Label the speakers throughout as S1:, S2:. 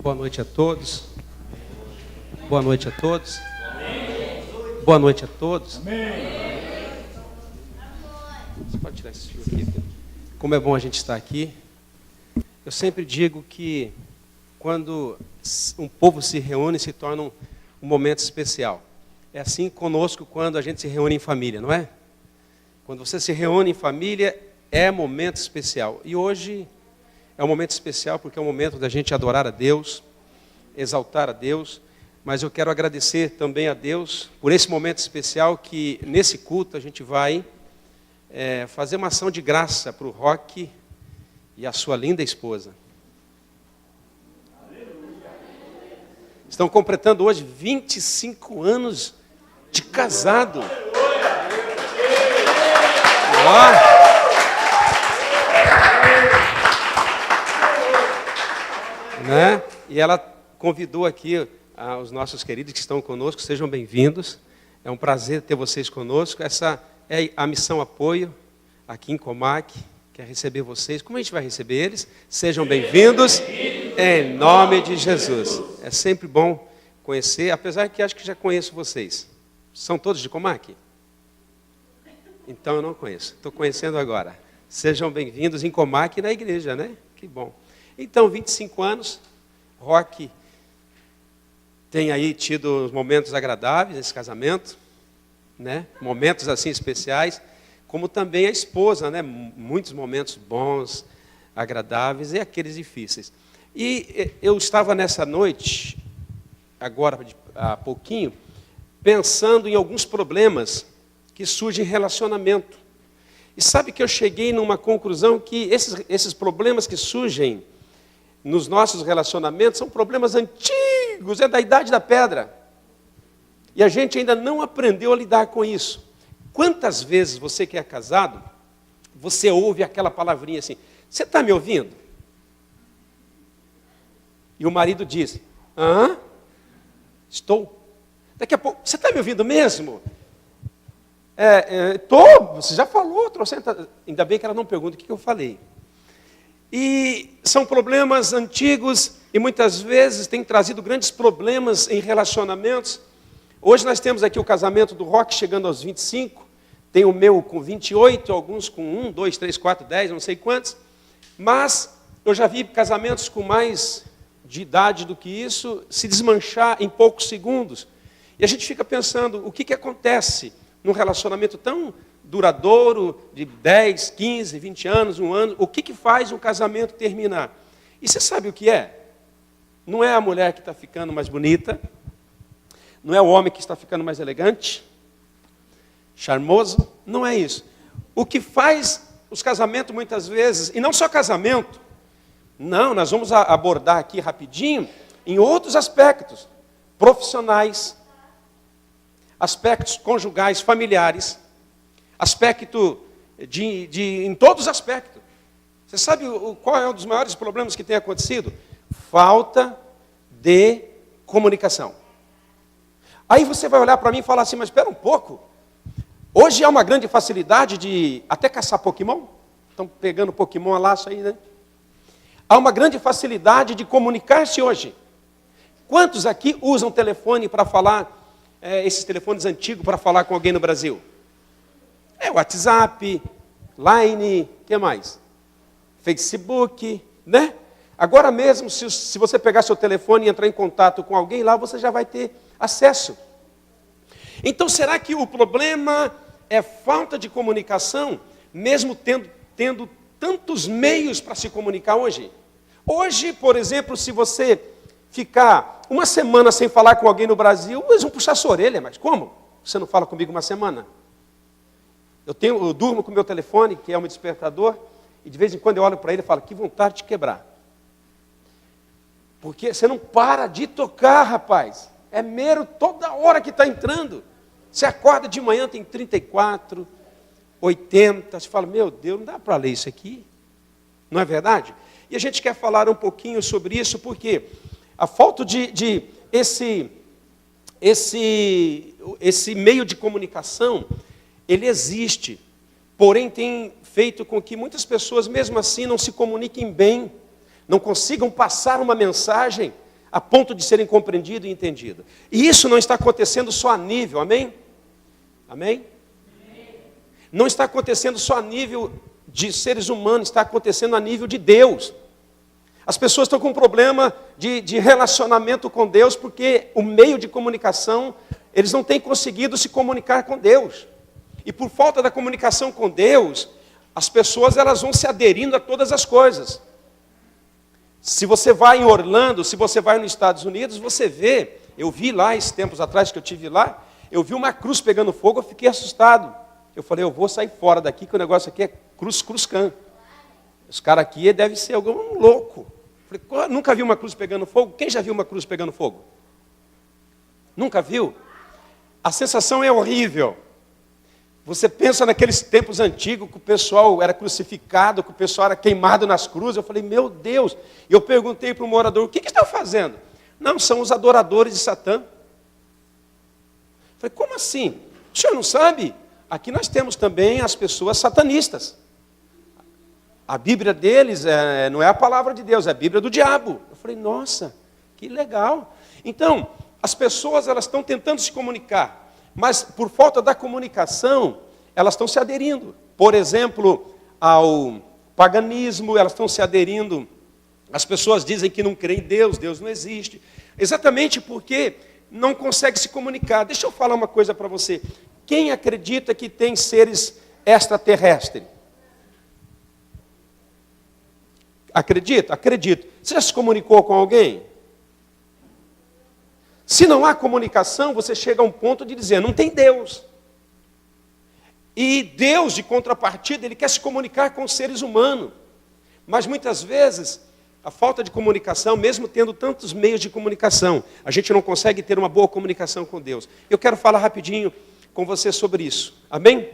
S1: Boa noite a todos. Boa noite a todos. Boa noite a todos. Você pode tirar esse fio aqui? Como é bom a gente estar aqui. Eu sempre digo que quando um povo se reúne, se torna um momento especial. É assim conosco quando a gente se reúne em família, não é? Quando você se reúne em família, é momento especial. E hoje é um momento especial porque é um momento da gente adorar a Deus, exaltar a Deus. Mas eu quero agradecer também a Deus por esse momento especial que nesse culto a gente vai fazer uma ação de graça para o Roque e a sua linda esposa. Estão completando hoje 25 anos de casado. Né? E ela convidou aqui os nossos queridos que estão conosco, sejam bem-vindos. É um prazer ter vocês conosco. Essa é a Missão Apoio, aqui em Comac, quer receber vocês. Como a gente vai receber eles? Sejam bem-vindos, em nome de Jesus. É sempre bom conhecer, apesar que acho que já conheço vocês. São todos de Comac? Então eu não conheço, estou conhecendo agora. Sejam bem-vindos em Comac e na igreja, né? Que bom. Então, 25 anos, Roque tem aí tido momentos agradáveis nesse casamento, né? Momentos assim especiais, como também a esposa, né? Muitos momentos bons, agradáveis e aqueles difíceis. E eu estava nessa noite, agora há pouquinho, pensando em alguns problemas que surgem em relacionamento. E sabe que eu cheguei numa conclusão que esses problemas que surgem nos nossos relacionamentos são problemas antigos, é da idade da pedra. E a gente ainda não aprendeu a lidar com isso. Quantas vezes você que é casado, você ouve aquela palavrinha assim, você está me ouvindo? E o marido diz, estou. Daqui a pouco, você está me ouvindo mesmo? Estou, você já falou, ainda bem que ela não pergunta o que eu falei. E são problemas antigos e muitas vezes têm trazido grandes problemas em relacionamentos. Hoje nós temos aqui o casamento do Roque chegando aos 25, tem o meu com 28, alguns com 1, 2, 3, 4, 10, não sei quantos. Mas eu já vi casamentos com mais de idade do que isso se desmanchar em poucos segundos. E a gente fica pensando, o que acontece num relacionamento tão duradouro, de 10, 15, 20 anos, um ano, o que faz um casamento terminar? E você sabe o que é? Não é a mulher que está ficando mais bonita, não é o homem que está ficando mais elegante, charmoso, não é isso. O que faz os casamentos muitas vezes, e não só casamento, não, nós vamos abordar aqui rapidinho, em outros aspectos, profissionais, aspectos conjugais, familiares, aspecto em todos os aspectos. Você sabe qual é um dos maiores problemas que tem acontecido? Falta de comunicação. Aí você vai olhar para mim e falar assim, mas espera um pouco. Hoje há uma grande facilidade de até caçar Pokémon. Estão pegando Pokémon a laço aí, né? Há uma grande facilidade de comunicar-se hoje. Quantos aqui usam telefone para falar, esses telefones antigos para falar com alguém no Brasil? WhatsApp, Line, o que mais? Facebook, né? Agora mesmo, se você pegar seu telefone e entrar em contato com alguém lá, você já vai ter acesso. Então, será que o problema é falta de comunicação, mesmo tendo tantos meios para se comunicar hoje? Hoje, por exemplo, se você ficar uma semana sem falar com alguém no Brasil, eles vão puxar sua orelha, mas como? Você não fala comigo uma semana? Eu durmo com o meu telefone, que é um despertador, e de vez em quando eu olho para ele e falo, que vontade de quebrar. Porque você não para de tocar, rapaz. É mero toda hora que está entrando. Você acorda de manhã, tem 34, 80, você fala, meu Deus, não dá para ler isso aqui. Não é verdade? E a gente quer falar um pouquinho sobre isso, porque a falta de esse meio de comunicação, ele existe, porém tem feito com que muitas pessoas, mesmo assim, não se comuniquem bem, não consigam passar uma mensagem a ponto de serem compreendidos e entendidos. E isso não está acontecendo só a nível, amém? Amém? Não está acontecendo só a nível de seres humanos, está acontecendo a nível de Deus. As pessoas estão com um problema de relacionamento com Deus, porque o meio de comunicação, eles não têm conseguido se comunicar com Deus. E por falta da comunicação com Deus, as pessoas elas vão se aderindo a todas as coisas. Se você vai em Orlando, se você vai nos Estados Unidos, você vê, eu vi lá, esses tempos atrás que eu estive lá, eu vi uma cruz pegando fogo, eu fiquei assustado. Eu falei, eu vou sair fora daqui, que o negócio aqui é cruz-can. Os caras aqui devem ser algum louco. Eu falei, nunca vi uma cruz pegando fogo? Quem já viu uma cruz pegando fogo? Nunca viu? A sensação é horrível. Você pensa naqueles tempos antigos que o pessoal era crucificado, que o pessoal era queimado nas cruzes. Eu falei, meu Deus. E eu perguntei para o morador, o que estão fazendo? Não, são os adoradores de Satã. Eu falei, como assim? O senhor não sabe? Aqui nós temos também as pessoas satanistas. A Bíblia deles não é a palavra de Deus, é a Bíblia do diabo. Eu falei, nossa, que legal. Então, as pessoas elas estão tentando se comunicar, mas por falta da comunicação, elas estão se aderindo. Por exemplo, ao paganismo, elas estão se aderindo. As pessoas dizem que não creem em Deus, Deus não existe. Exatamente porque não consegue se comunicar. Deixa eu falar uma coisa para você. Quem acredita que tem seres extraterrestres? Acredita? Acredito. Você já se comunicou com alguém? Se não há comunicação, você chega a um ponto de dizer, não tem Deus. E Deus, de contrapartida, Ele quer se comunicar com os seres humanos. Mas muitas vezes, a falta de comunicação, mesmo tendo tantos meios de comunicação, a gente não consegue ter uma boa comunicação com Deus. Eu quero falar rapidinho com você sobre isso. Amém?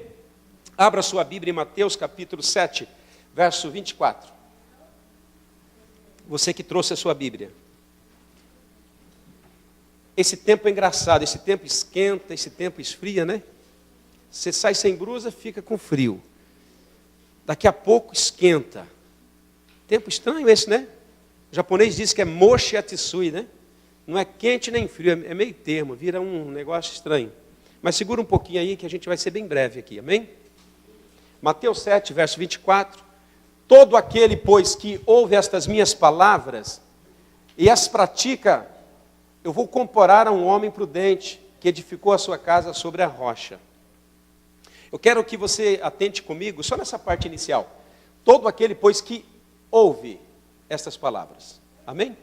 S1: Abra sua Bíblia em Mateus capítulo 7, verso 24. Você que trouxe a sua Bíblia. Esse tempo é engraçado, esse tempo esquenta, esse tempo esfria, né? Você sai sem blusa, fica com frio. Daqui a pouco esquenta. Tempo estranho esse, né? O japonês diz que é mochi atsui, né? Não é quente nem frio, é meio termo, vira um negócio estranho. Mas segura um pouquinho aí que a gente vai ser bem breve aqui, amém? Mateus 7, verso 24. Todo aquele, pois, que ouve estas minhas palavras e as pratica, eu vou comparar a um homem prudente que edificou a sua casa sobre a rocha. Eu quero que você atente comigo, só nessa parte inicial. Todo aquele, pois, que ouve estas palavras. Amém?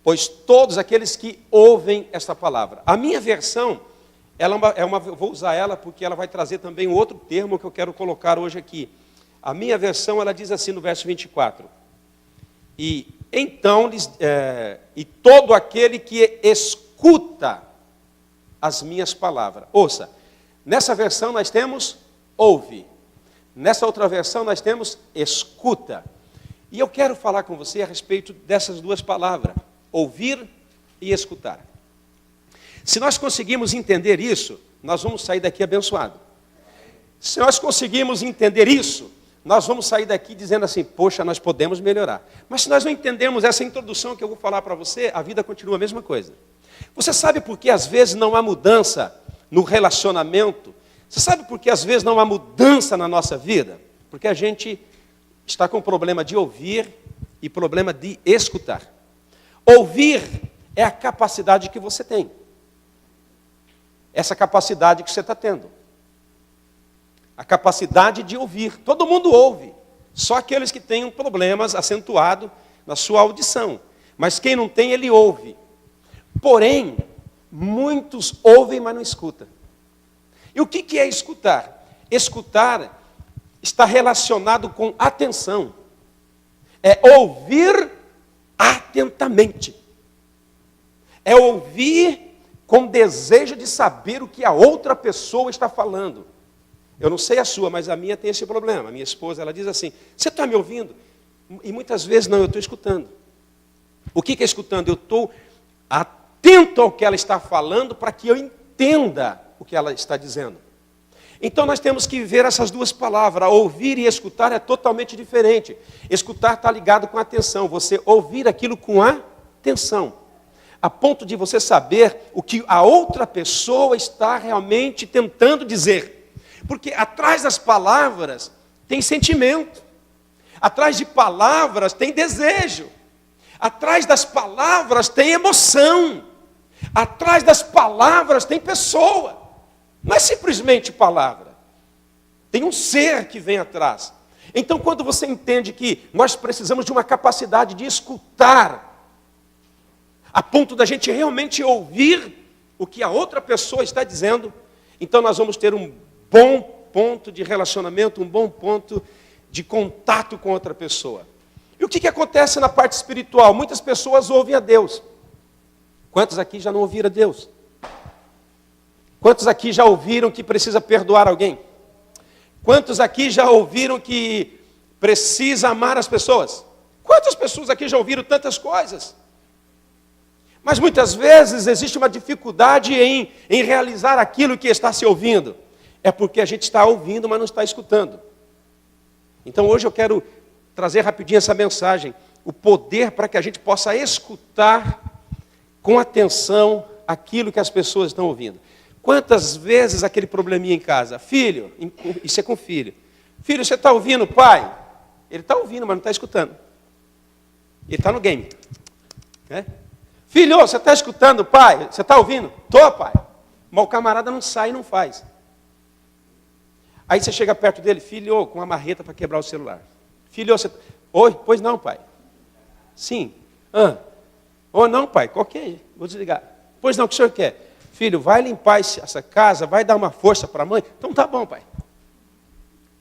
S1: Pois todos aqueles que ouvem esta palavra. A minha versão, eu vou usar ela porque ela vai trazer também um outro termo que eu quero colocar hoje aqui. A minha versão, ela diz assim no verso 24. E todo aquele que escuta as minhas palavras. Ouça, nessa versão nós temos ouve. Nessa outra versão nós temos escuta. E eu quero falar com você a respeito dessas duas palavras, ouvir e escutar. Se nós conseguirmos entender isso, nós vamos sair daqui abençoados. Se nós conseguirmos entender isso, nós vamos sair daqui dizendo assim, poxa, nós podemos melhorar. Mas se nós não entendermos essa introdução que eu vou falar para você, a vida continua a mesma coisa. Você sabe por que às vezes não há mudança no relacionamento? Você sabe por que às vezes não há mudança na nossa vida? Porque a gente está com problema de ouvir e problema de escutar. Ouvir é a capacidade que você tem. Essa capacidade que você está tendo. A capacidade de ouvir. Todo mundo ouve. Só aqueles que têm problemas acentuados na sua audição. Mas quem não tem, ele ouve. Porém, muitos ouvem, mas não escutam. E o que é escutar? Escutar está relacionado com atenção. É ouvir atentamente. É ouvir com desejo de saber o que a outra pessoa está falando. Eu não sei a sua, mas a minha tem esse problema. A minha esposa, ela diz assim, você está me ouvindo? E muitas vezes não, eu estou escutando. O que é escutando? Eu estou atento ao que ela está falando para que eu entenda o que ela está dizendo. Então nós temos que ver essas duas palavras. Ouvir e escutar é totalmente diferente. Escutar está ligado com atenção. Você ouvir aquilo com atenção, a ponto de você saber o que a outra pessoa está realmente tentando dizer. Porque atrás das palavras tem sentimento, atrás de palavras tem desejo, atrás das palavras tem emoção, atrás das palavras tem pessoa. Não é simplesmente palavra, tem um ser que vem atrás. Então, quando você entende que nós precisamos de uma capacidade de escutar, a ponto da gente realmente ouvir o que a outra pessoa está dizendo, então nós vamos ter um bom ponto de relacionamento, um bom ponto de contato com outra pessoa. E o que acontece na parte espiritual? Muitas pessoas ouvem a Deus. Quantos aqui já não ouviram a Deus? Quantos aqui já ouviram que precisa perdoar alguém? Quantos aqui já ouviram que precisa amar as pessoas? Quantas pessoas aqui já ouviram tantas coisas? Mas muitas vezes existe uma dificuldade em realizar aquilo que está se ouvindo. É porque a gente está ouvindo, mas não está escutando. Então hoje eu quero trazer rapidinho essa mensagem. O poder para que a gente possa escutar com atenção aquilo que as pessoas estão ouvindo. Quantas vezes aquele probleminha em casa? Filho, isso é com filho. Filho, você está ouvindo, pai? Ele está ouvindo, mas não está escutando. Ele está no game. Né? Filho, você está escutando, pai? Você está ouvindo? Estou, pai. Mas o camarada não sai e não faz. Aí você chega perto dele, filho, com uma marreta para quebrar o celular. Filho, você... Oi? Pois não, pai. Sim. Oh, não, pai. Ok, vou desligar. Pois não, o que o senhor quer? Filho, vai limpar essa casa, vai dar uma força para a mãe. Então tá bom, pai.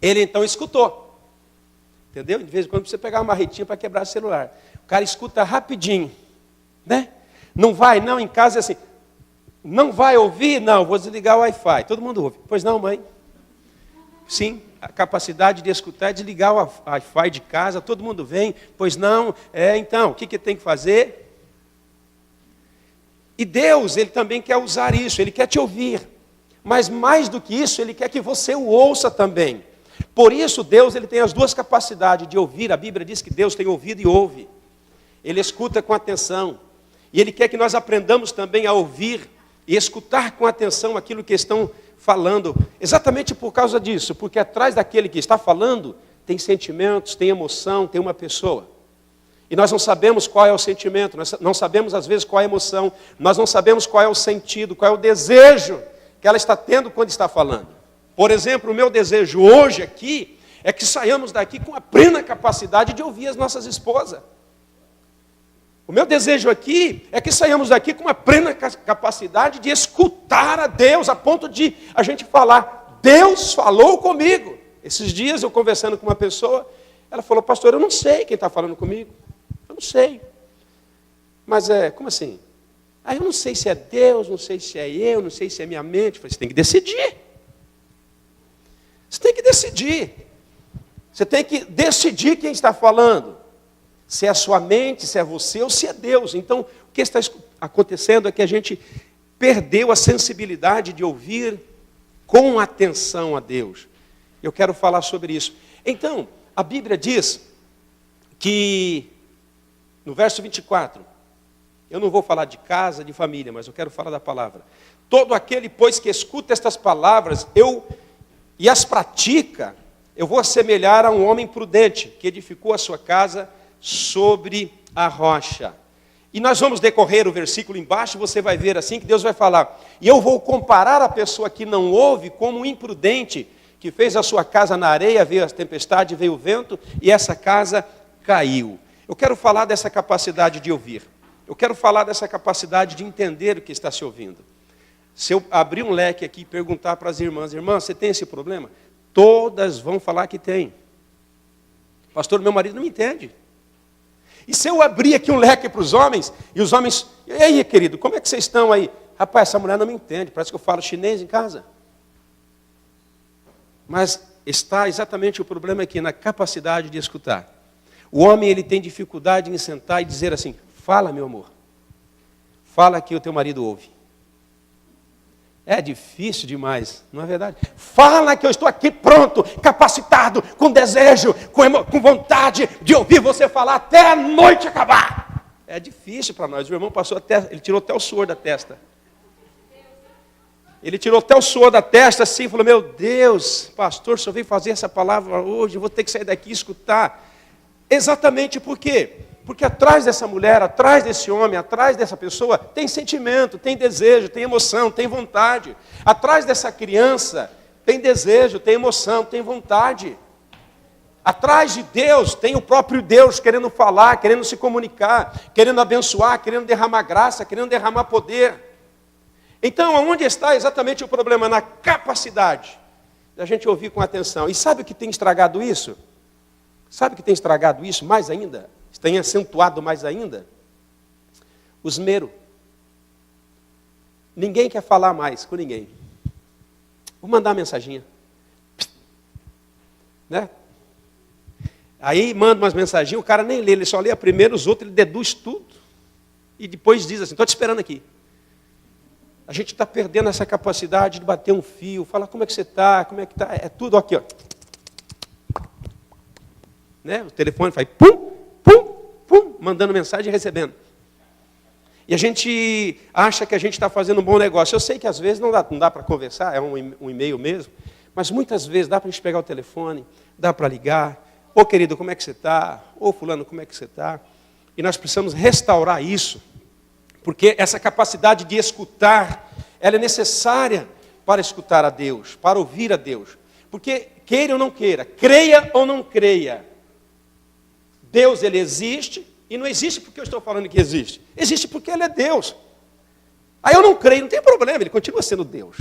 S1: Ele então escutou. Entendeu? De vez em quando você pegar uma marretinha para quebrar o celular. O cara escuta rapidinho. Né? Não vai, não, em casa é assim. Não vai ouvir? Não, vou desligar o Wi-Fi. Todo mundo ouve. Pois não, mãe? Sim, a capacidade de escutar é desligar o Wi-Fi de casa, todo mundo vem. Pois não? Então, o que tem que fazer? E Deus, Ele também quer usar isso, Ele quer te ouvir. Mas mais do que isso, Ele quer que você o ouça também. Por isso, Deus Ele tem as duas capacidades de ouvir. A Bíblia diz que Deus tem ouvido e ouve. Ele escuta com atenção. E Ele quer que nós aprendamos também a ouvir e escutar com atenção aquilo que estão falando. Exatamente por causa disso, porque atrás daquele que está falando, tem sentimentos, tem emoção, tem uma pessoa. E nós não sabemos qual é o sentimento, nós não sabemos às vezes qual é a emoção, nós não sabemos qual é o sentido, qual é o desejo que ela está tendo quando está falando. Por exemplo, o meu desejo hoje aqui é que saiamos daqui com a plena capacidade de ouvir as nossas esposas. O meu desejo aqui é que saiamos daqui com uma plena capacidade de escutar a Deus, a ponto de a gente falar, Deus falou comigo. Esses dias eu conversando com uma pessoa, ela falou, pastor, eu não sei quem está falando comigo. Eu não sei. Mas como assim? Eu não sei se é Deus, não sei se é eu, não sei se é minha mente. Eu falei, você tem que decidir. Você tem que decidir. Você tem que decidir quem está falando. Se é a sua mente, se é você ou se é Deus. Então, o que está acontecendo é que a gente perdeu a sensibilidade de ouvir com atenção a Deus. Eu quero falar sobre isso. Então, a Bíblia diz que, no verso 24, eu não vou falar de casa, de família, mas eu quero falar da palavra. Todo aquele, pois, que escuta estas palavras e as pratica, eu vou assemelhar a um homem prudente, que edificou a sua casa sobre a rocha. E nós vamos decorrer o versículo embaixo, você vai ver assim que Deus vai falar. E eu vou comparar a pessoa que não ouve como um imprudente, que fez a sua casa na areia, veio a tempestade, veio o vento, e essa casa caiu. Eu quero falar dessa capacidade de ouvir. Eu quero falar dessa capacidade de entender o que está se ouvindo. Se eu abrir um leque aqui e perguntar para as irmãs, você tem esse problema? Todas vão falar que tem. Pastor, meu marido não me entende. E se eu abrir aqui um leque para os homens, e os homens, e aí, querido, como é que vocês estão aí? Rapaz, essa mulher não me entende, parece que eu falo chinês em casa. Mas está exatamente o problema aqui, na capacidade de escutar. O homem, ele tem dificuldade em sentar e dizer assim, fala, meu amor. Fala que o teu marido ouve. É difícil demais, não é verdade? Fala que eu estou aqui pronto, capacitado, com desejo, com vontade de ouvir você falar até a noite acabar. É difícil para nós. O irmão passou até, ele tirou até o suor da testa. Ele tirou até o suor da testa assim, falou, meu Deus, pastor, o senhor veio fazer essa palavra hoje, eu vou ter que sair daqui e escutar. Exatamente por quê? Porque atrás dessa mulher, atrás desse homem, atrás dessa pessoa, tem sentimento, tem desejo, tem emoção, tem vontade. Atrás dessa criança, tem desejo, tem emoção, tem vontade. Atrás de Deus, tem o próprio Deus querendo falar, querendo se comunicar, querendo abençoar, querendo derramar graça, querendo derramar poder. Então, onde está exatamente o problema? Na capacidade da gente ouvir com atenção. E sabe o que tem estragado isso? Sabe o que tem estragado isso mais ainda? Tem acentuado mais ainda? O esmero. Ninguém quer falar mais com ninguém. Vou mandar uma mensaginha. Né? Aí manda umas mensaginhas, o cara nem lê, ele só lê a primeira, os outros ele deduz tudo. E depois diz assim, estou te esperando aqui. A gente está perdendo essa capacidade de bater um fio, falar como é que você está, como é que está, é tudo aqui, ó. Né? O telefone faz pum, pum, pum, mandando mensagem e recebendo. E a gente acha que a gente está fazendo um bom negócio. Eu sei que às vezes não dá para conversar, é um e-mail mesmo, mas muitas vezes dá para a gente pegar o telefone, dá para ligar. Ô querido, como é que você está? Ô fulano, como é que você está? E nós precisamos restaurar isso, porque essa capacidade de escutar, ela é necessária para escutar a Deus, para ouvir a Deus. Porque queira ou não queira, creia ou não creia, Deus, ele existe, e não existe porque eu estou falando que existe. Existe porque ele é Deus. Aí eu não creio, não tem problema, ele continua sendo Deus.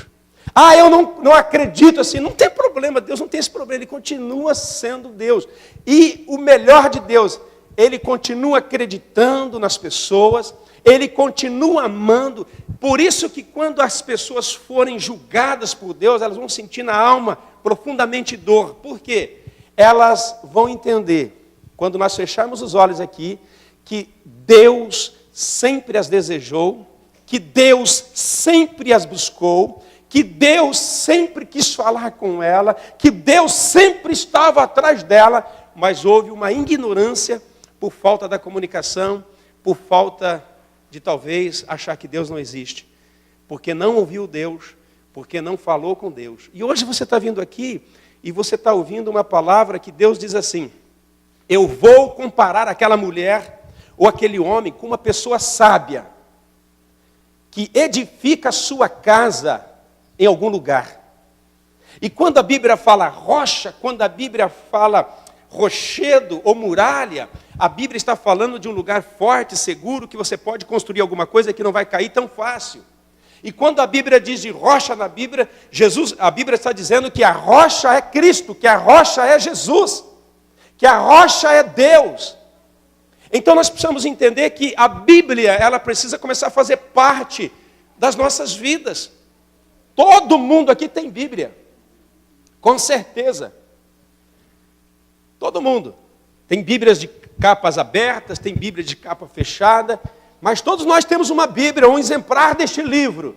S1: Ah, eu não acredito assim, não tem problema, Deus não tem esse problema, ele continua sendo Deus. E o melhor de Deus, ele continua acreditando nas pessoas, ele continua amando. Por isso que quando as pessoas forem julgadas por Deus, elas vão sentir na alma profundamente dor. Por quê? Elas vão entender, quando nós fecharmos os olhos aqui, que Deus sempre as desejou, que Deus sempre as buscou, que Deus sempre quis falar com ela, que Deus sempre estava atrás dela, mas houve uma ignorância por falta da comunicação, por falta de talvez achar que Deus não existe, porque não ouviu Deus, porque não falou com Deus. E hoje você está vindo aqui e você está ouvindo uma palavra que Deus diz assim, eu vou comparar aquela mulher ou aquele homem com uma pessoa sábia, que edifica a sua casa em algum lugar. E quando a Bíblia fala rocha, quando a Bíblia fala rochedo ou muralha, a Bíblia está falando de um lugar forte, seguro, que você pode construir alguma coisa que não vai cair tão fácil. E quando a Bíblia diz de rocha na Bíblia, a Bíblia está dizendo que a rocha é Cristo, que a rocha é Jesus, que a rocha é Deus. Então nós precisamos entender que a Bíblia, ela precisa começar a fazer parte das nossas vidas. Todo mundo aqui tem Bíblia, com certeza. Todo mundo. Tem Bíblias de capas abertas, tem Bíblia de capa fechada, mas todos nós temos uma Bíblia, um exemplar deste livro.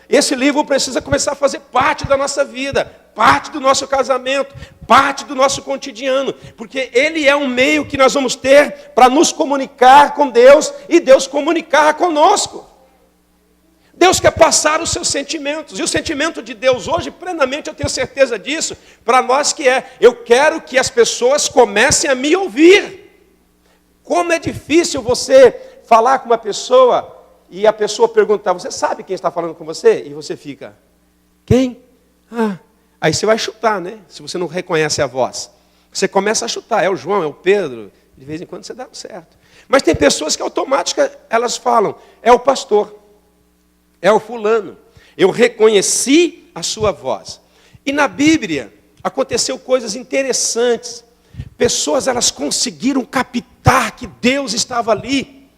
S1: Esse livro precisa começar a fazer parte da nossa vida, parte do nosso casamento, parte do nosso cotidiano, porque ele é um meio que nós vamos ter para nos comunicar com Deus e Deus comunicar conosco. Deus quer passar os seus sentimentos, e o sentimento de Deus hoje, plenamente eu tenho certeza disso, para nós que eu quero que as pessoas comecem a me ouvir. Como é difícil você falar com uma pessoa, e a pessoa perguntar, você sabe quem está falando com você? E você fica, quem? Ah, aí você vai chutar, né? Se você não reconhece a voz. Você começa a chutar, é o João, é o Pedro, de vez em quando você dá certo. Mas tem pessoas que automáticas, elas falam, é o pastor. É o fulano, eu reconheci a sua voz. E na Bíblia aconteceu coisas interessantes. Pessoas, elas conseguiram captar que Deus estava ali.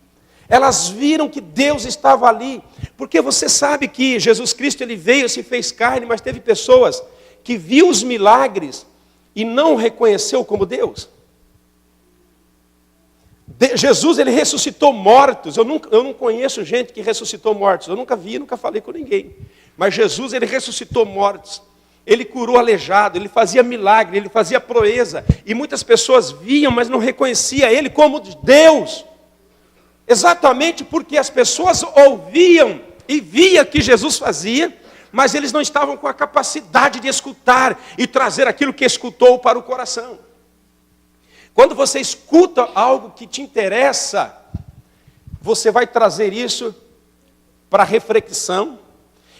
S1: Elas viram que Deus estava ali. Porque você sabe que Jesus Cristo, ele veio, se fez carne, mas teve pessoas que viu os milagres e não reconheceu como Deus. Jesus, ele ressuscitou mortos. Eu não conheço gente que ressuscitou mortos. Eu nunca vi, nunca falei com ninguém. Mas Jesus, ele ressuscitou mortos. Ele curou aleijado, ele fazia milagre, ele fazia proeza. E muitas pessoas viam, mas não reconheciam ele como Deus. Exatamente porque as pessoas ouviam e via que Jesus fazia, mas eles não estavam com a capacidade de escutar e trazer aquilo que escutou para o coração. Quando você escuta algo que te interessa, você vai trazer isso para reflexão,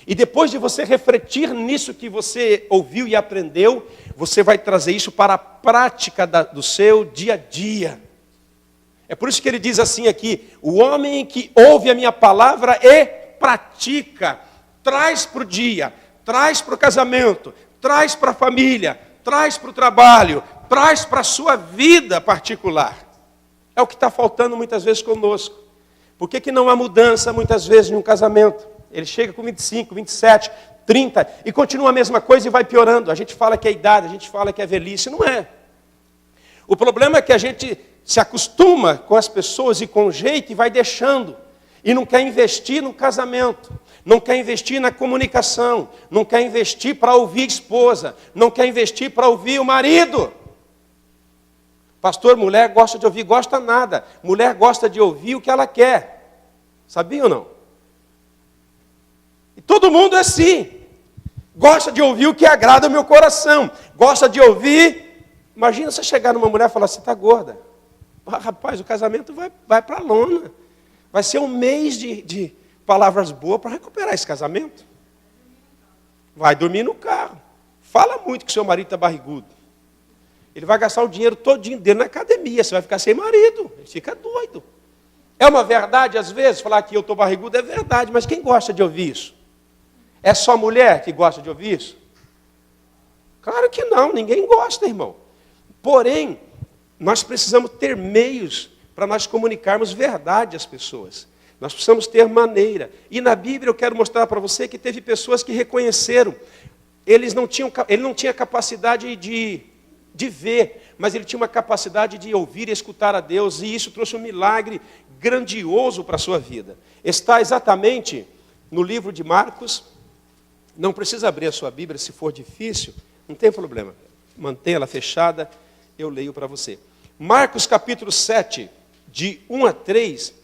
S1: e depois de você refletir nisso que você ouviu e aprendeu, você vai trazer isso para a prática do seu dia a dia. É por isso que ele diz assim aqui: o homem que ouve a minha palavra e pratica, traz para o dia, traz para o casamento, traz para a família, traz para o trabalho, traz para a sua vida particular. É o que está faltando muitas vezes conosco. Por que não há mudança muitas vezes em um casamento? Ele chega com 25, 27, 30 e continua a mesma coisa e vai piorando. A gente fala que é idade, a gente fala que é velhice, não é. O problema é que a gente se acostuma com as pessoas e com o jeito e vai deixando. E não quer investir no casamento, não quer investir na comunicação, não quer investir para ouvir a esposa, não quer investir para ouvir o marido. Pastor, mulher gosta de ouvir, gosta nada. Mulher gosta de ouvir o que ela quer. Sabia ou não? E todo mundo é assim. Gosta de ouvir o que agrada ao meu coração. Gosta de ouvir. Imagina você chegar numa mulher e falar, você está gorda. Ah, rapaz, o casamento vai para a lona. Vai ser um mês de palavras boas para recuperar esse casamento. Vai dormir no carro. Fala muito que seu marido está barrigudo. Ele vai gastar o dinheiro todinho dele na academia. Você vai ficar sem marido. Ele fica doido. É uma verdade, às vezes, falar que eu estou barrigudo é verdade, mas quem gosta de ouvir isso? É só mulher que gosta de ouvir isso? Claro que não, ninguém gosta, irmão. Porém, nós precisamos ter meios para nós comunicarmos verdade às pessoas. Nós precisamos ter maneira. E na Bíblia eu quero mostrar para você que teve pessoas que reconheceram. Ele não tinha capacidade de ver, mas ele tinha uma capacidade de ouvir e escutar a Deus. E isso trouxe um milagre grandioso para a sua vida. Está exatamente no livro de Marcos. Não precisa abrir a sua Bíblia se for difícil. Não tem problema. Mantenha-la fechada, eu leio para você. Marcos capítulo 7, de 1 a 3,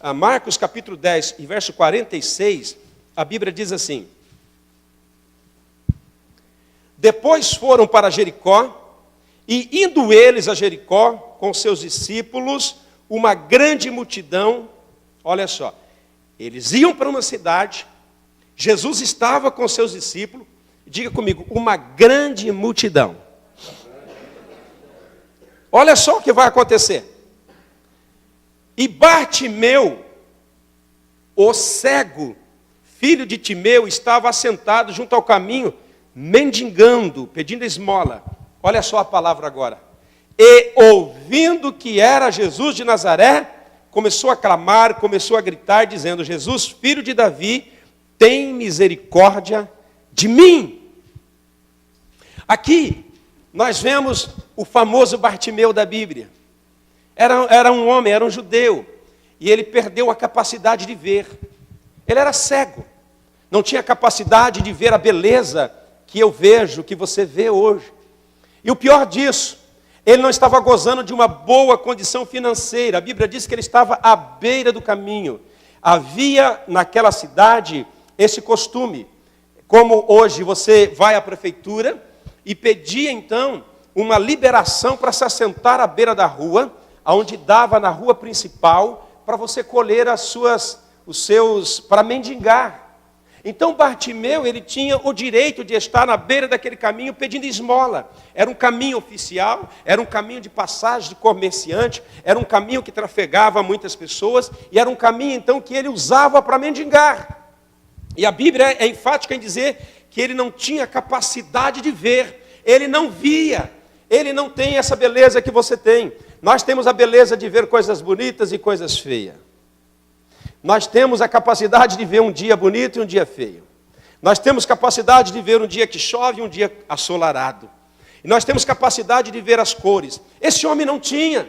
S1: a Marcos capítulo 10 e verso 46, a Bíblia diz assim: depois foram para Jericó, e indo eles a Jericó com seus discípulos, uma grande multidão, olha só, eles iam para uma cidade, Jesus estava com seus discípulos, diga comigo, uma grande multidão. Olha só o que vai acontecer. E Bartimeu, o cego, filho de Timeu, estava assentado junto ao caminho, mendigando, pedindo esmola. Olha só a palavra agora. E ouvindo que era Jesus de Nazaré, começou a clamar, começou a gritar, dizendo: Jesus, filho de Davi, tem misericórdia de mim. Aqui nós vemos o famoso Bartimeu da Bíblia. Era um homem, era um judeu, e ele perdeu a capacidade de ver. Ele era cego, não tinha capacidade de ver a beleza que eu vejo, que você vê hoje. E o pior disso, ele não estava gozando de uma boa condição financeira. A Bíblia diz que ele estava à beira do caminho. Havia naquela cidade esse costume, como hoje você vai à prefeitura e pedia então uma liberação para se assentar à beira da rua, onde dava na rua principal, para você colher para mendigar. Então Bartimeu, ele tinha o direito de estar na beira daquele caminho pedindo esmola. Era um caminho oficial, era um caminho de passagem de comerciante, era um caminho que trafegava muitas pessoas, e era um caminho então que ele usava para mendigar. E a Bíblia é enfática em dizer que ele não tinha capacidade de ver, ele não via, ele não tem essa beleza que você tem. Nós temos a beleza de ver coisas bonitas e coisas feias. Nós temos a capacidade de ver um dia bonito e um dia feio. Nós temos capacidade de ver um dia que chove e um dia assolarado. E nós temos capacidade de ver as cores. Esse homem não tinha.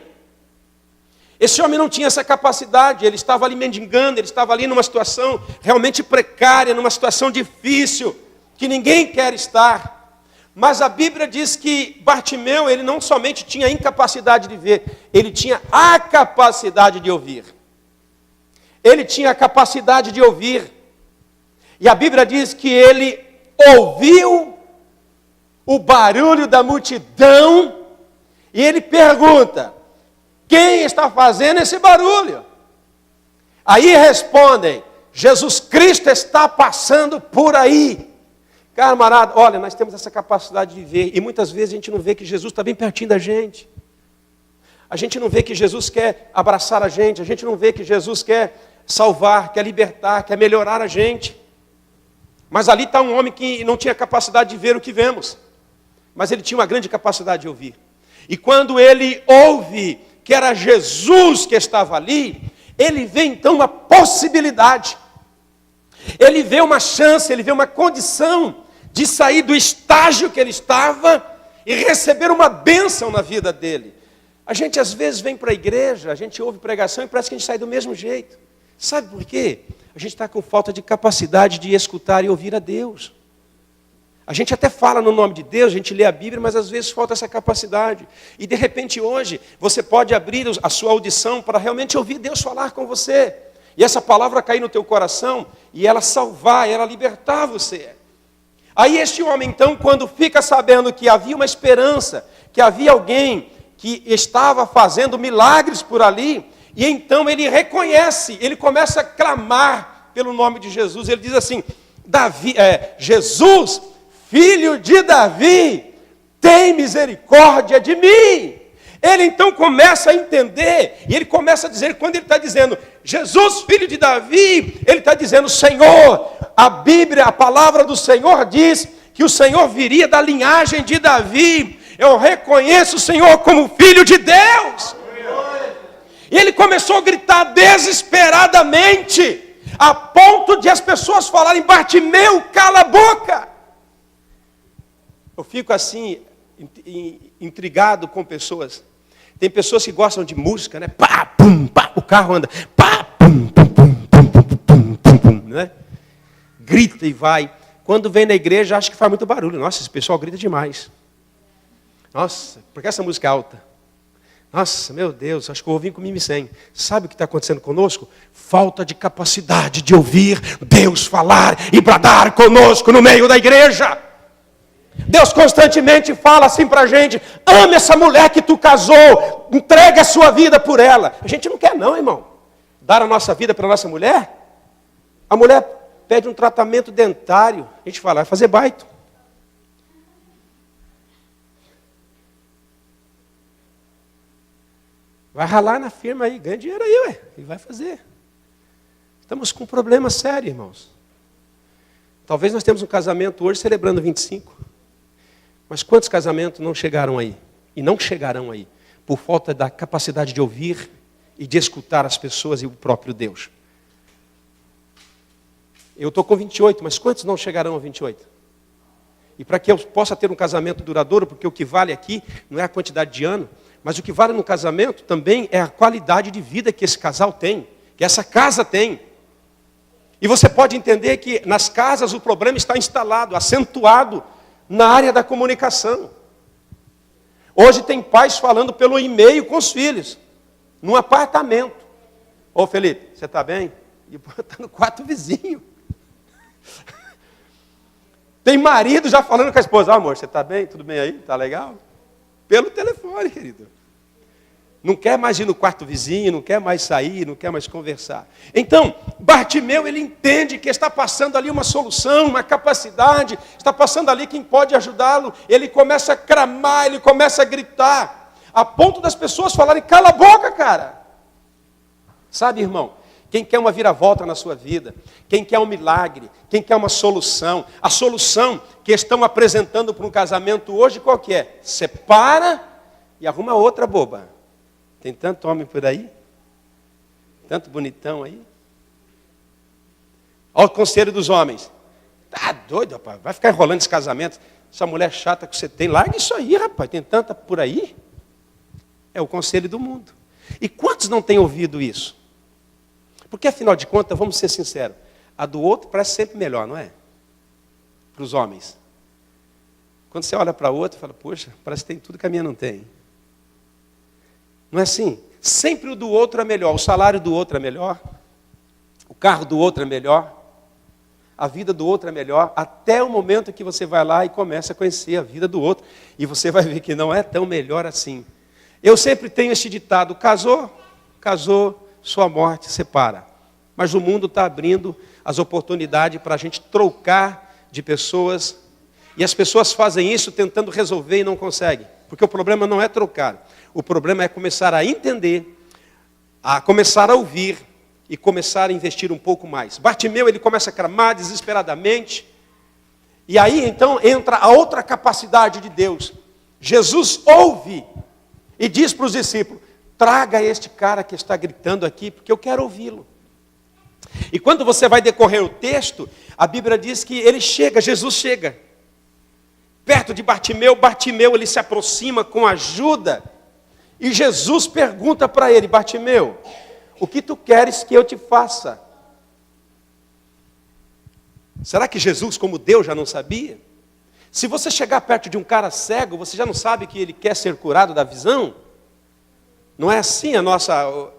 S1: Esse homem não tinha essa capacidade. Ele estava ali mendigando, ele estava ali numa situação realmente precária, numa situação difícil, que ninguém quer estar. Mas a Bíblia diz que Bartimeu, ele não somente tinha incapacidade de ver, ele tinha a capacidade de ouvir. Ele tinha a capacidade de ouvir. E a Bíblia diz que ele ouviu o barulho da multidão e ele pergunta: quem está fazendo esse barulho? Aí respondem: Jesus Cristo está passando por aí. Camarada, olha, nós temos essa capacidade de ver, e muitas vezes a gente não vê que Jesus está bem pertinho da gente. A gente não vê que Jesus quer abraçar a gente não vê que Jesus quer salvar, quer libertar, quer melhorar a gente. Mas ali está um homem que não tinha capacidade de ver o que vemos, mas ele tinha uma grande capacidade de ouvir. E quando ele ouve que era Jesus que estava ali, ele vê então uma possibilidade, ele vê uma chance, ele vê uma condição de sair do estágio que ele estava e receber uma bênção na vida dele. A gente às vezes vem para a igreja, a gente ouve pregação e parece que a gente sai do mesmo jeito. Sabe por quê? A gente está com falta de capacidade de escutar e ouvir a Deus. A gente até fala no nome de Deus, a gente lê a Bíblia, mas às vezes falta essa capacidade. E de repente hoje, você pode abrir a sua audição para realmente ouvir Deus falar com você. E essa palavra cair no teu coração e ela salvar, ela libertar você. Aí este homem então, quando fica sabendo que havia uma esperança, que havia alguém que estava fazendo milagres por ali, e então ele reconhece, ele começa a clamar pelo nome de Jesus. Ele diz assim: Jesus, filho de Davi, tem misericórdia de mim. Ele então começa a entender, e ele começa a dizer, quando ele está dizendo Jesus, filho de Davi, ele está dizendo: Senhor, a Bíblia, a palavra do Senhor diz que o Senhor viria da linhagem de Davi. Eu reconheço o Senhor como filho de Deus. E ele começou a gritar desesperadamente, a ponto de as pessoas falarem: Bartimeu, cala a boca. Eu fico assim, intrigado com pessoas. Tem pessoas que gostam de música, né? Pá, pum, pá, o carro anda, pá, pum, pum, pum, pum, pum, pum, pum, pum, né? Grita e vai. Quando vem na igreja, acha que faz muito barulho. Nossa, esse pessoal grita demais. Nossa, porque essa música é alta? Nossa, meu Deus, acho que eu vou vir com mimicém. Sabe o que está acontecendo conosco? Falta de capacidade de ouvir Deus falar e bradar conosco no meio da igreja. Deus constantemente fala assim para a gente: ame essa mulher que tu casou, entregue a sua vida por ela. A gente não quer não, irmão, dar a nossa vida para a nossa mulher. A mulher pede um tratamento dentário, a gente fala: vai fazer baito. Vai ralar na firma aí, ganha dinheiro aí, ué, e vai fazer. Estamos com um problema sério, irmãos. Talvez nós temos um casamento hoje celebrando 25. Mas quantos casamentos não chegaram aí? E não chegarão aí, por falta da capacidade de ouvir e de escutar as pessoas e o próprio Deus. Eu estou com 28, mas quantos não chegarão a 28? E para que eu possa ter um casamento duradouro, porque o que vale aqui não é a quantidade de ano, mas o que vale no casamento também é a qualidade de vida que esse casal tem, que essa casa tem. E você pode entender que nas casas o problema está instalado, acentuado na área da comunicação. Hoje tem pais falando pelo e-mail com os filhos, num apartamento. Ô Felipe, você está bem? E está no quarto vizinho. Tem marido já falando com a esposa: amor, você está bem? Tudo bem aí? Está legal? Pelo telefone, querido. Não quer mais ir no quarto vizinho, não quer mais sair, não quer mais conversar. Então, Bartimeu, ele entende que está passando ali uma solução, uma capacidade, está passando ali quem pode ajudá-lo. Ele começa a clamar, ele começa a gritar, a ponto das pessoas falarem: cala a boca, cara. Sabe, irmão, quem quer uma viravolta na sua vida, quem quer um milagre, quem quer uma solução, a solução que estão apresentando para um casamento hoje, qual que é? Separa e arruma outra boba. Tem tanto homem por aí, tanto bonitão aí. Olha o conselho dos homens: tá doido, rapaz, vai ficar enrolando esse casamento, essa mulher chata que você tem, larga isso aí, rapaz, tem tanta por aí. É o conselho do mundo. E quantos não têm ouvido isso? Porque afinal de contas, vamos ser sinceros, a do outro parece sempre melhor, não é? Para os homens. Quando você olha para outro, fala, poxa, parece que tem tudo que a minha não tem. Não é assim? Sempre o do outro é melhor, o salário do outro é melhor, o carro do outro é melhor, a vida do outro é melhor, até o momento que você vai lá e começa a conhecer a vida do outro, e você vai ver que não é tão melhor assim. Eu sempre tenho esse ditado, casou, sua morte separa. Mas o mundo está abrindo as oportunidades para a gente trocar de pessoas, e as pessoas fazem isso tentando resolver e não conseguem, porque o problema não é trocar, o problema é começar a entender, a começar a ouvir, e começar a investir um pouco mais. Bartimeu, ele começa a clamar desesperadamente, e aí então entra a outra capacidade de Deus. Jesus ouve e diz para os discípulos, traga este cara que está gritando aqui, porque eu quero ouvi-lo. E quando você vai decorrer o texto, a Bíblia diz que ele chega, Jesus chega, perto de Bartimeu, Bartimeu ele se aproxima com ajuda, e Jesus pergunta para ele, Bartimeu, o que tu queres que eu te faça? Será que Jesus, como Deus, já não sabia? Se você chegar perto de um cara cego, você já não sabe que ele quer ser curado da visão? Não é assim a nossa...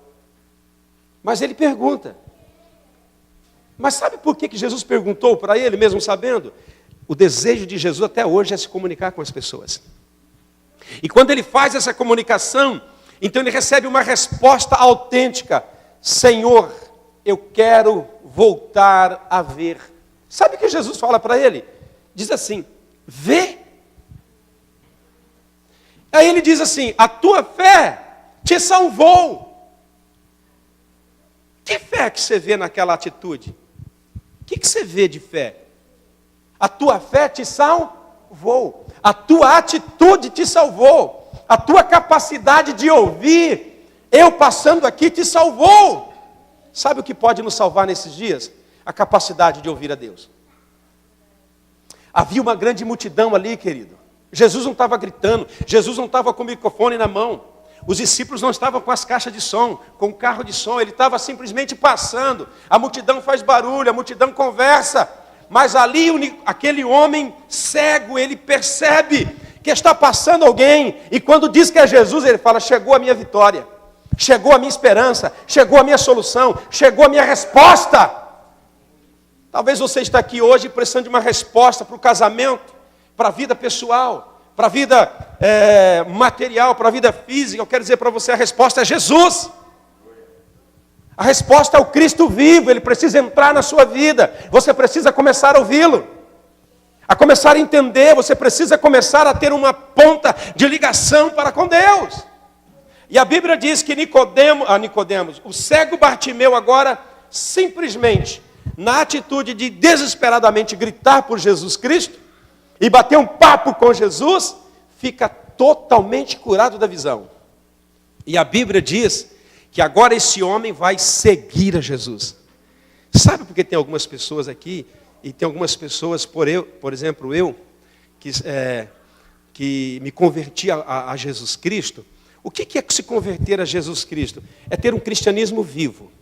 S1: Mas ele pergunta. Mas sabe por que Jesus perguntou para ele, mesmo sabendo? O desejo de Jesus até hoje é se comunicar com as pessoas. E quando ele faz essa comunicação, então ele recebe uma resposta autêntica. Senhor, eu quero voltar a ver. Sabe o que Jesus fala para ele? Diz assim, vê. Aí ele diz assim, a tua fé te salvou. Que fé que você vê naquela atitude? O que você vê de fé? A tua fé te salvou. A tua atitude te salvou. A tua capacidade de ouvir, eu passando aqui te salvou. Sabe o que pode nos salvar nesses dias? A capacidade de ouvir a Deus. Havia uma grande multidão ali, querido. Jesus não estava gritando, Jesus não estava com o microfone na mão. Os discípulos não estavam com as caixas de som, com o carro de som, ele estava simplesmente passando. A multidão faz barulho, a multidão conversa. Mas ali, aquele homem cego, ele percebe que está passando alguém, e quando diz que é Jesus, ele fala, chegou a minha vitória, chegou a minha esperança, chegou a minha solução, chegou a minha resposta. Talvez você está aqui hoje precisando de uma resposta para o casamento, para a vida pessoal, para a vida material, para a vida física. Eu quero dizer para você, a resposta é Jesus. A resposta é o Cristo vivo, ele precisa entrar na sua vida, você precisa começar a ouvi-lo. A começar a entender, você precisa começar a ter uma ponta de ligação para com Deus. E a Bíblia diz que Nicodemos, o cego Bartimeu agora, simplesmente, na atitude de desesperadamente gritar por Jesus Cristo, e bater um papo com Jesus, fica totalmente curado da visão. E a Bíblia diz que agora esse homem vai seguir a Jesus. Sabe por que tem algumas pessoas aqui, e tem algumas pessoas, por exemplo, eu, que me converti a Jesus Cristo. O que é se converter a Jesus Cristo? É ter um cristianismo vivo.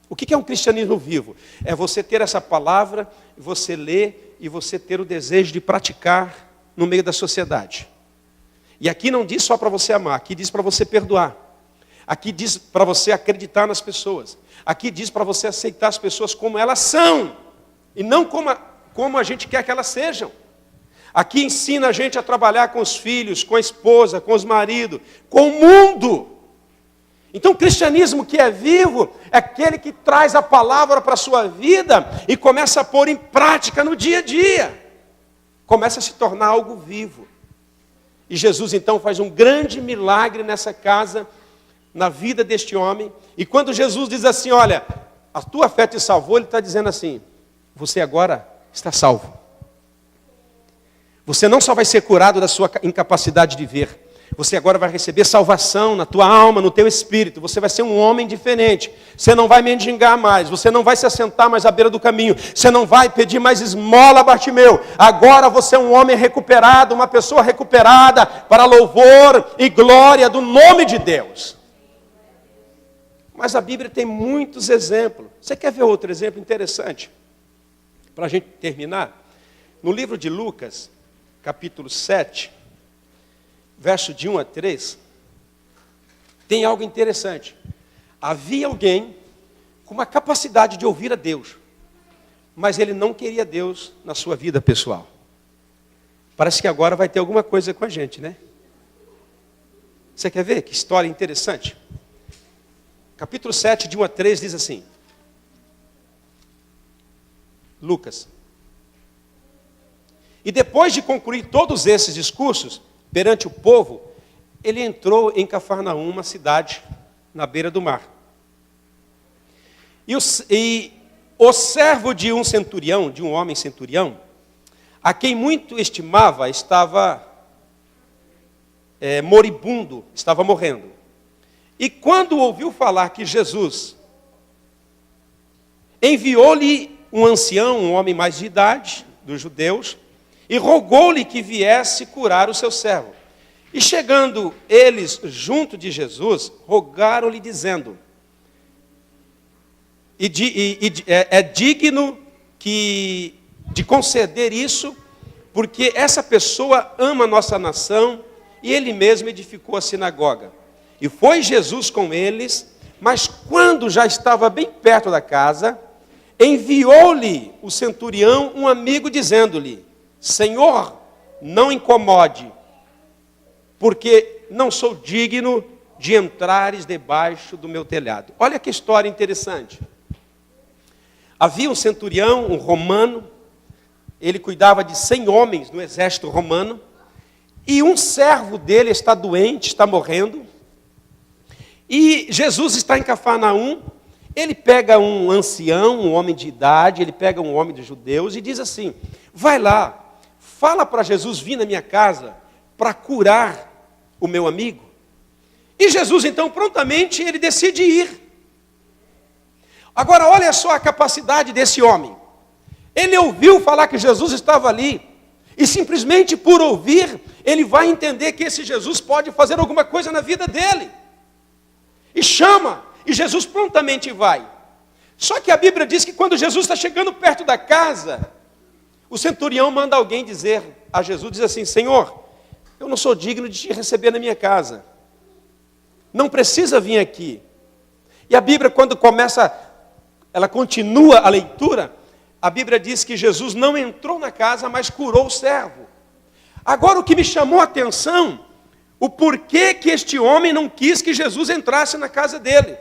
S1: O que é um cristianismo vivo? É você ter essa palavra, você ler e você ter o desejo de praticar no meio da sociedade. E aqui não diz só para você amar, aqui diz para você perdoar. Aqui diz para você acreditar nas pessoas. Aqui diz para você aceitar as pessoas como elas são. E não como a gente quer que elas sejam. Aqui ensina a gente a trabalhar com os filhos, com a esposa, com os maridos, com o mundo. Então o cristianismo que é vivo é aquele que traz a palavra para a sua vida e começa a pôr em prática no dia a dia. Começa a se tornar algo vivo. E Jesus então faz um grande milagre nessa casa, na vida deste homem. E quando Jesus diz assim, olha, a tua fé te salvou, ele está dizendo assim, você agora está salvo. Você não só vai ser curado da sua incapacidade de ver, você agora vai receber salvação na tua alma, no teu espírito. Você vai ser um homem diferente. Você não vai mendigar mais, você não vai se assentar mais à beira do caminho, você não vai pedir mais esmola, Bartimeu. Agora você é um homem recuperado, uma pessoa recuperada para louvor e glória do nome de Deus. Mas a Bíblia tem muitos exemplos. Você quer ver outro exemplo interessante? Para a gente terminar, no livro de Lucas, capítulo 7, verso de 1 a 3, tem algo interessante. Havia alguém com uma capacidade de ouvir a Deus, mas ele não queria Deus na sua vida pessoal. Parece que agora vai ter alguma coisa com a gente, né? Você quer ver que história interessante? Capítulo 7, de 1 a 3, diz assim. Lucas. E depois de concluir todos esses discursos perante o povo, ele entrou em Cafarnaum, uma cidade na beira do mar. E o servo de um centurião, de um homem centurião, a quem muito estimava, estava moribundo, estava morrendo. E quando ouviu falar que Jesus enviou-lhe um ancião, um homem mais de idade, dos judeus, e rogou-lhe que viesse curar o seu servo. E chegando eles junto de Jesus, rogaram-lhe dizendo, é digno de conceder isso, porque essa pessoa ama a nossa nação, e ele mesmo edificou a sinagoga. E foi Jesus com eles, mas quando já estava bem perto da casa, enviou-lhe o centurião um amigo, dizendo-lhe, Senhor, não incomode, porque não sou digno de entrares debaixo do meu telhado. Olha que história interessante. Havia um centurião, um romano, ele cuidava de 100 homens no exército romano, e um servo dele está doente, está morrendo, e Jesus está em Cafarnaum, ele pega um ancião, um homem de idade, ele pega um homem dos judeus e diz assim, vai lá, fala para Jesus vir na minha casa para curar o meu amigo. E Jesus então prontamente ele decide ir. Agora olha só a capacidade desse homem. Ele ouviu falar que Jesus estava ali, e simplesmente por ouvir, ele vai entender que esse Jesus pode fazer alguma coisa na vida dele. E chama, e Jesus prontamente vai. Só que a Bíblia diz que quando Jesus está chegando perto da casa, o centurião manda alguém dizer a Jesus, diz assim, Senhor, eu não sou digno de te receber na minha casa. Não precisa vir aqui. E a Bíblia, quando começa, ela continua a leitura, a Bíblia diz que Jesus não entrou na casa, mas curou o servo. Agora o que me chamou a atenção, o porquê que este homem não quis que Jesus entrasse na casa dele.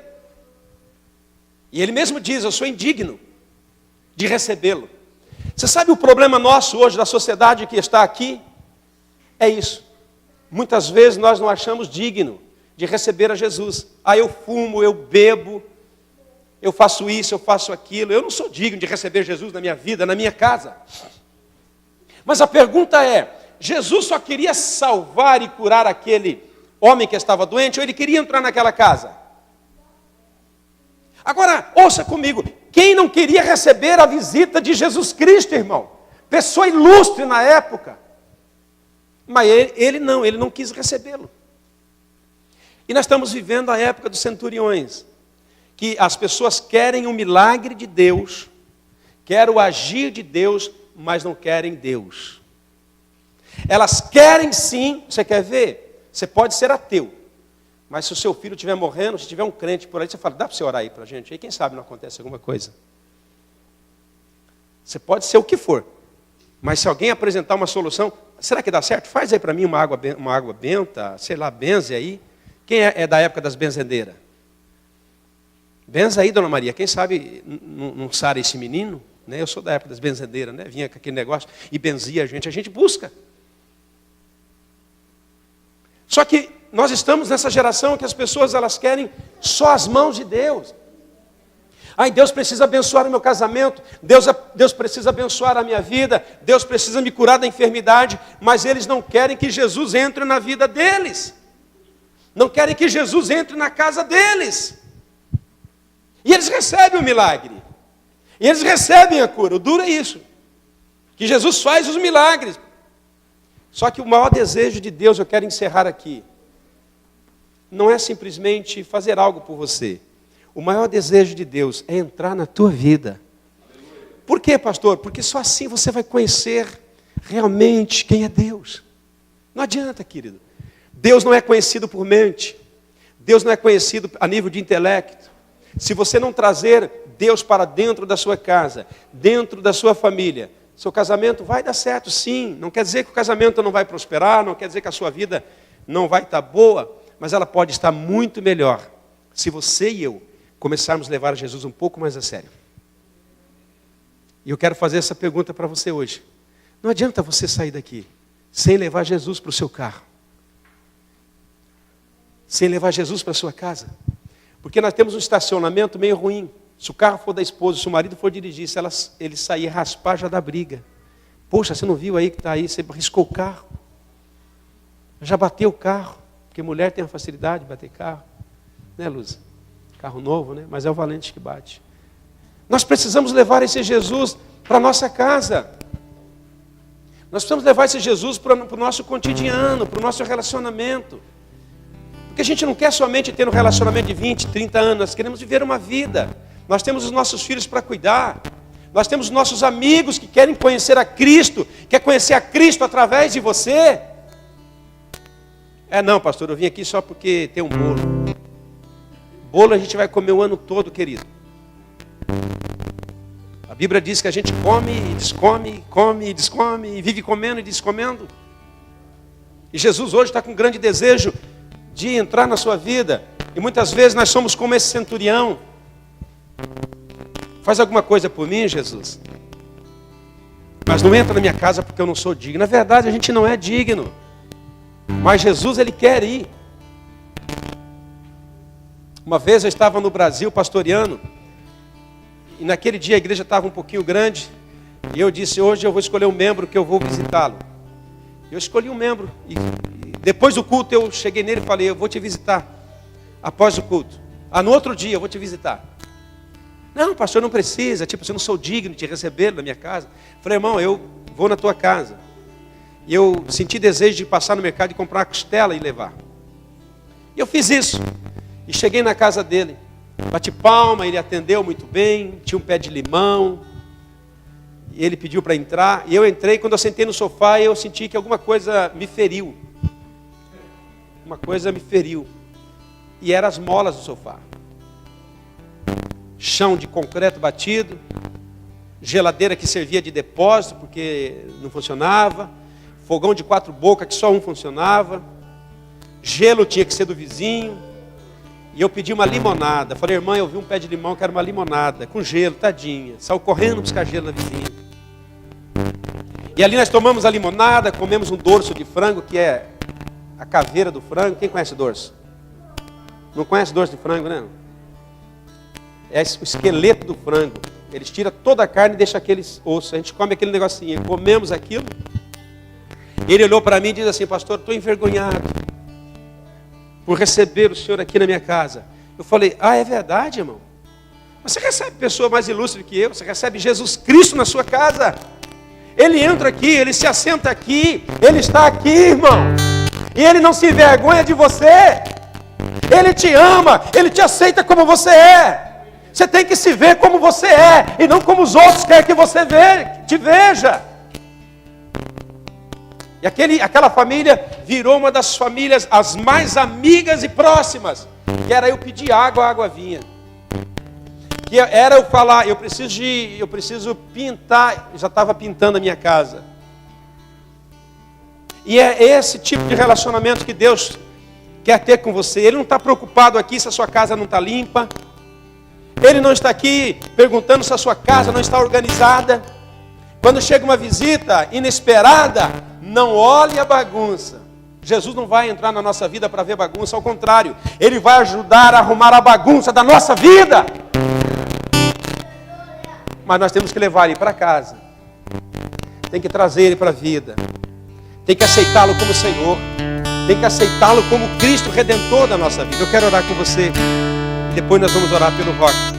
S1: E ele mesmo diz, eu sou indigno de recebê-lo. Você sabe o problema nosso hoje, da sociedade que está aqui? É isso. Muitas vezes nós não achamos digno de receber a Jesus. Ah, eu fumo, eu bebo, eu faço isso, eu faço aquilo. Eu não sou digno de receber Jesus na minha vida, na minha casa. Mas a pergunta é, Jesus só queria salvar e curar aquele homem que estava doente, ou ele queria entrar naquela casa? Agora, ouça comigo, quem não queria receber a visita de Jesus Cristo, irmão? Pessoa ilustre na época. Mas ele não quis recebê-lo. E nós estamos vivendo a época dos centuriões, que as pessoas querem o milagre de Deus, querem o agir de Deus, mas não querem Deus. Elas querem sim, você quer ver? Você pode ser ateu, mas se o seu filho estiver morrendo, se tiver um crente por aí, você fala, dá para você orar aí para a gente? Aí quem sabe não acontece alguma coisa. Você pode ser o que for, mas se alguém apresentar uma solução, será que dá certo? Faz aí para mim uma água benta, sei lá, benze aí. Quem é da época das benzedeiras? Benza aí, dona Maria, quem sabe não sara esse menino? Né? Eu sou da época das benzedeiras, né? Vinha com aquele negócio e benzia a gente busca. Só que nós estamos nessa geração que as pessoas elas querem só as mãos de Deus. Ai, Deus precisa abençoar o meu casamento, Deus precisa abençoar a minha vida, Deus precisa me curar da enfermidade, mas eles não querem que Jesus entre na vida deles. Não querem que Jesus entre na casa deles. E eles recebem o milagre. E eles recebem a cura. O duro é isso. Que Jesus faz os milagres. Só que o maior desejo de Deus, eu quero encerrar aqui, não é simplesmente fazer algo por você. O maior desejo de Deus é entrar na tua vida. Por quê, pastor? Porque só assim você vai conhecer realmente quem é Deus. Não adianta, querido. Deus não é conhecido por mente. Deus não é conhecido a nível de intelecto. Se você não trazer Deus para dentro da sua casa, dentro da sua família, seu casamento vai dar certo, sim. Não quer dizer que o casamento não vai prosperar, não quer dizer que a sua vida não vai estar boa, mas ela pode estar muito melhor se você e eu começarmos a levar Jesus um pouco mais a sério. E eu quero fazer essa pergunta para você hoje. Não adianta você sair daqui sem levar Jesus para o seu carro, sem levar Jesus para a sua casa. Porque nós temos um estacionamento meio ruim. Se o carro for da esposa, se o marido for dirigir, se ele sair raspar, já dá briga. Poxa, você não viu aí que está aí, você riscou o carro. Já bateu o carro, porque mulher tem a facilidade de bater carro. Né, Luz? Carro novo, né? Mas é o valente que bate. Nós precisamos levar esse Jesus para a nossa casa. Nós precisamos levar esse Jesus para o nosso cotidiano, para o nosso relacionamento. Porque a gente não quer somente ter um relacionamento de 20, 30 anos, nós queremos viver uma vida. Nós temos os nossos filhos para cuidar. Nós temos os nossos amigos que querem conhecer a Cristo, quer conhecer a Cristo através de você. Não, pastor, eu vim aqui só porque tem um bolo. Bolo a gente vai comer o ano todo, querido. A Bíblia diz que a gente come e descome, come e descome, e vive comendo e descomendo. E Jesus hoje está com um grande desejo de entrar na sua vida. E muitas vezes nós somos como esse centurião. Faz alguma coisa por mim, Jesus. Mas não entra na minha casa porque eu não sou digno. Na verdade, a gente não é digno. Mas Jesus, Ele quer ir. Uma vez eu estava no Brasil pastoreando. E naquele dia a igreja estava um pouquinho grande. E eu disse, hoje eu vou escolher um membro que eu vou visitá-lo. Eu escolhi um membro. E depois do culto eu cheguei nele e falei, eu vou te visitar. Após o culto. No outro dia eu vou te visitar. Não, pastor, não precisa. Tipo, eu não sou digno de recebê-lo na minha casa. Falei, irmão, eu vou na tua casa. E eu senti desejo de passar no mercado e comprar uma costela e levar. E eu fiz isso. E cheguei na casa dele. Bati palma, ele atendeu muito bem. Tinha um pé de limão. E ele pediu para entrar. E eu entrei. Quando eu sentei no sofá, eu senti que alguma coisa me feriu. Uma coisa me feriu. E eram as molas do sofá. Chão de concreto batido. Geladeira que servia de depósito porque não funcionava. Fogão de 4 bocas que só um funcionava. Gelo tinha que ser do vizinho. E eu pedi uma limonada. Falei, irmã, eu vi um pé de limão, quero uma limonada. Com gelo, tadinha. Saiu correndo buscar gelo na vizinha. E ali nós tomamos a limonada, comemos um dorso de frango, que é a caveira do frango. Quem conhece dorso? Não conhece dorso de frango, né? É o esqueleto do frango. Eles tiram toda a carne e deixam aqueles ossos. A gente come aquele negocinho. Comemos aquilo. Ele olhou para mim e disse assim, pastor, estou envergonhado por receber o senhor aqui na minha casa. Eu falei, é verdade, irmão? Mas você recebe pessoa mais ilustre que eu. Você recebe Jesus Cristo na sua casa. Ele entra aqui, ele se assenta aqui. Ele está aqui, irmão. E ele não se envergonha de você. Ele te ama, ele te aceita como você é. Você tem que se ver como você é, e não como os outros querem que você te veja. E aquela família virou uma das famílias as mais amigas e próximas. Que era eu pedir água, a água vinha. Que era eu falar, eu preciso pintar, eu já estava pintando a minha casa. E é esse tipo de relacionamento que Deus quer ter com você. Ele não está preocupado aqui se a sua casa não está limpa. Ele não está aqui perguntando se a sua casa não está organizada. Quando chega uma visita inesperada, não olhe a bagunça. Jesus não vai entrar na nossa vida para ver bagunça, ao contrário, Ele vai ajudar a arrumar a bagunça da nossa vida. Mas nós temos que levar Ele para casa. Tem que trazer Ele para a vida. Tem que aceitá-lo como Senhor. Tem que aceitá-lo como Cristo Redentor da nossa vida. Eu quero orar com você. Depois nós vamos orar pelo Roque.